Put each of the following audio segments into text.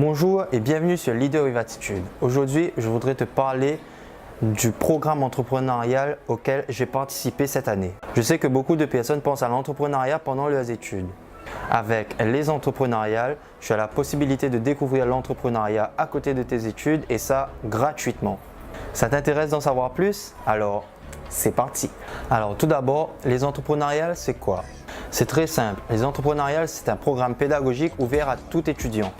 Bonjour et bienvenue sur Leader with Attitude. Aujourd'hui, je voudrais te parler du programme entrepreneurial auquel j'ai participé cette année. Je sais que beaucoup de personnes pensent à l'entrepreneuriat pendant leurs études. Avec les entrepreneuriales, tu as la possibilité de découvrir l'entrepreneuriat à côté de tes études et ça gratuitement. Ça t'intéresse d'en savoir plus? Alors, c'est parti! Alors tout d'abord, les entrepreneuriales, c'est quoi? C'est très simple. Les entrepreneuriales, c'est un programme pédagogique ouvert à tout étudiant.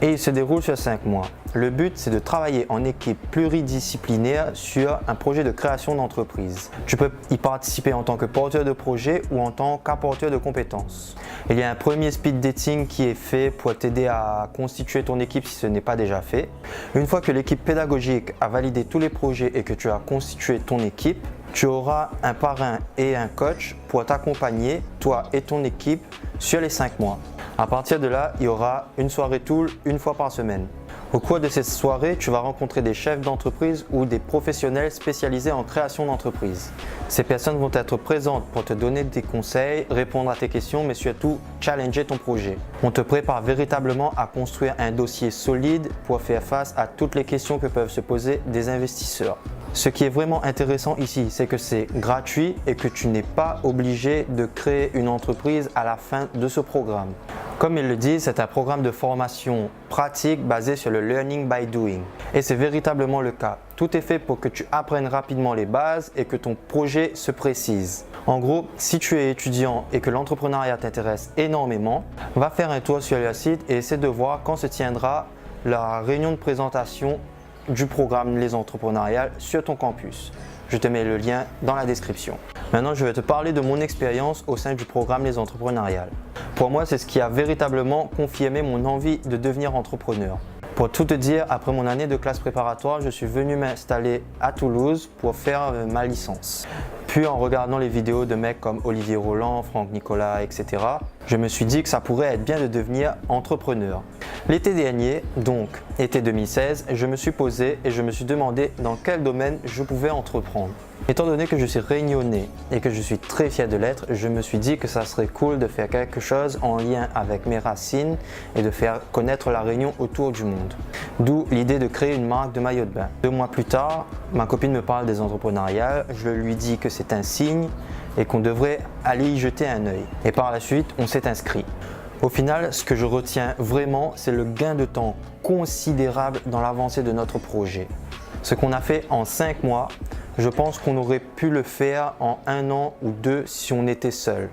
Et il se déroule sur 5 mois. Le but, c'est de travailler en équipe pluridisciplinaire sur un projet de création d'entreprise. Tu peux y participer en tant que porteur de projet ou en tant qu'apporteur de compétences. Il y a un premier speed dating qui est fait pour t'aider à constituer ton équipe si ce n'est pas déjà fait. Une fois que l'équipe pédagogique a validé tous les projets et que tu as constitué ton équipe, tu auras un parrain et un coach pour t'accompagner, toi et ton équipe, sur les 5 mois. À partir de là, il y aura une soirée Tool une fois par semaine. Au cours de cette soirée, tu vas rencontrer des chefs d'entreprise ou des professionnels spécialisés en création d'entreprise. Ces personnes vont être présentes pour te donner des conseils, répondre à tes questions, mais surtout challenger ton projet. On te prépare véritablement à construire un dossier solide pour faire face à toutes les questions que peuvent se poser des investisseurs. Ce qui est vraiment intéressant ici, c'est que c'est gratuit et que tu n'es pas obligé de créer une entreprise à la fin de ce programme. Comme ils le disent, c'est un programme de formation pratique basé sur le learning by doing. Et c'est véritablement le cas. Tout est fait pour que tu apprennes rapidement les bases et que ton projet se précise. En gros, si tu es étudiant et que l'entrepreneuriat t'intéresse énormément, va faire un tour sur leur site et essaie de voir quand se tiendra la réunion de présentation du programme Les Entrepreneuriales sur ton campus. Je te mets le lien dans la description. Maintenant, je vais te parler de mon expérience au sein du programme Les Entrepreneuriales. Pour moi, c'est ce qui a véritablement confirmé mon envie de devenir entrepreneur. Pour tout te dire, après mon année de classe préparatoire, je suis venu m'installer à Toulouse pour faire ma licence. Puis en regardant les vidéos de mecs comme Olivier Roland, Franck Nicolas, etc., je me suis dit que ça pourrait être bien de devenir entrepreneur. L'été dernier, donc été 2016, je me suis posé et je me suis demandé dans quel domaine je pouvais entreprendre. Étant donné que je suis réunionnais et que je suis très fier de l'être, je me suis dit que ça serait cool de faire quelque chose en lien avec mes racines et de faire connaître la Réunion autour du monde. D'où l'idée de créer une marque de maillot de bain. 2 mois plus tard, ma copine me parle des entrepreneuriales, je lui dis que c'est un signe et qu'on devrait aller y jeter un œil. Et par la suite, on s'est inscrit. Au final, ce que je retiens vraiment, c'est le gain de temps considérable dans l'avancée de notre projet. Ce qu'on a fait en 5 mois, je pense qu'on aurait pu le faire en 1 an ou 2 si on était seul.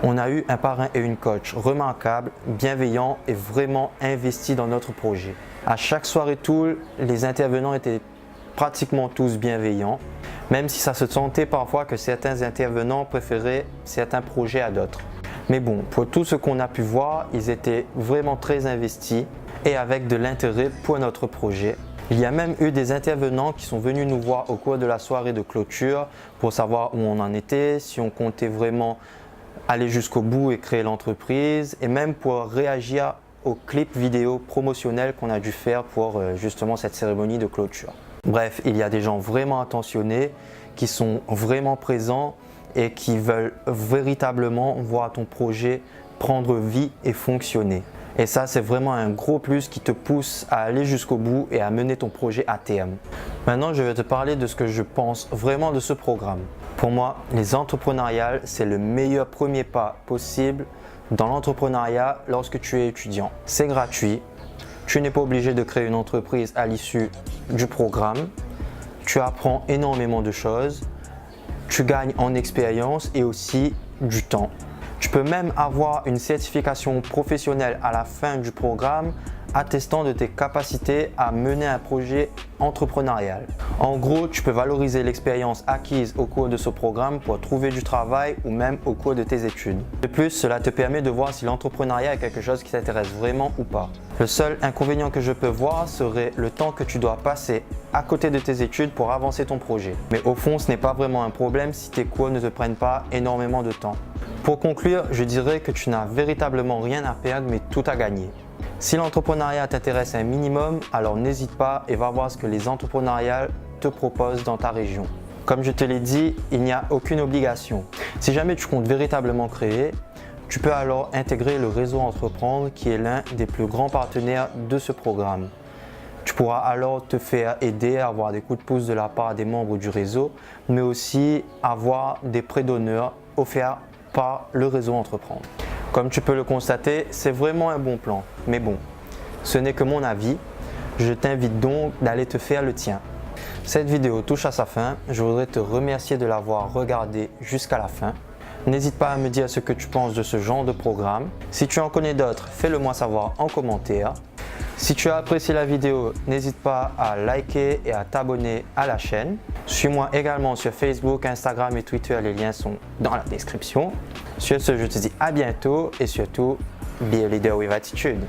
On a eu un parrain et une coach remarquables, bienveillants et vraiment investis dans notre projet. À chaque soirée Tool, les intervenants étaient pratiquement tous bienveillants, même si ça se sentait parfois que certains intervenants préféraient certains projets à d'autres. Mais bon, pour tout ce qu'on a pu voir, ils étaient vraiment très investis et avec de l'intérêt pour notre projet. Il y a même eu des intervenants qui sont venus nous voir au cours de la soirée de clôture pour savoir où on en était, si on comptait vraiment aller jusqu'au bout et créer l'entreprise et même pour réagir au clip vidéo promotionnel qu'on a dû faire pour justement cette cérémonie de clôture. Bref, il y a des gens vraiment attentionnés qui sont vraiment présents et qui veulent véritablement voir ton projet prendre vie et fonctionner. Et ça, c'est vraiment un gros plus qui te pousse à aller jusqu'au bout et à mener ton projet à terme. Maintenant, je vais te parler de ce que je pense vraiment de ce programme. Pour moi, les entrepreneuriales, c'est le meilleur premier pas possible dans l'entrepreneuriat lorsque tu es étudiant. C'est gratuit, tu n'es pas obligé de créer une entreprise à l'issue du programme, tu apprends énormément de choses, tu gagnes en expérience et aussi du temps. Tu peux même avoir une certification professionnelle à la fin du programme attestant de tes capacités à mener un projet entrepreneurial. En gros, tu peux valoriser l'expérience acquise au cours de ce programme pour trouver du travail ou même au cours de tes études. De plus, cela te permet de voir si l'entrepreneuriat est quelque chose qui t'intéresse vraiment ou pas. Le seul inconvénient que je peux voir serait le temps que tu dois passer à côté de tes études pour avancer ton projet. Mais au fond, ce n'est pas vraiment un problème si tes cours ne te prennent pas énormément de temps. Pour conclure, je dirais que tu n'as véritablement rien à perdre mais tout à gagner. Si l'entrepreneuriat t'intéresse un minimum, alors n'hésite pas et va voir ce que les entrepreneuriales te proposent dans ta région. Comme je te l'ai dit, il n'y a aucune obligation. Si jamais tu comptes véritablement créer, Tu peux alors intégrer le réseau Entreprendre qui est l'un des plus grands partenaires de ce programme. Tu pourras alors te faire aider à avoir des coups de pouce de la part des membres du réseau, mais aussi avoir des prêts d'honneur offerts par le réseau Entreprendre. Comme tu peux le constater, c'est vraiment un bon plan. Mais bon, ce n'est que mon avis. Je t'invite donc d'aller te faire le tien. Cette vidéo touche à sa fin. Je voudrais te remercier de l'avoir regardée jusqu'à la fin. N'hésite pas à me dire ce que tu penses de ce genre de programme. Si tu en connais d'autres, fais-le moi savoir en commentaire. Si tu as apprécié la vidéo, n'hésite pas à liker et à t'abonner à la chaîne. Suis-moi également sur Facebook, Instagram et Twitter, les liens sont dans la description. Sur ce, je te dis à bientôt et surtout, be a leader with attitude.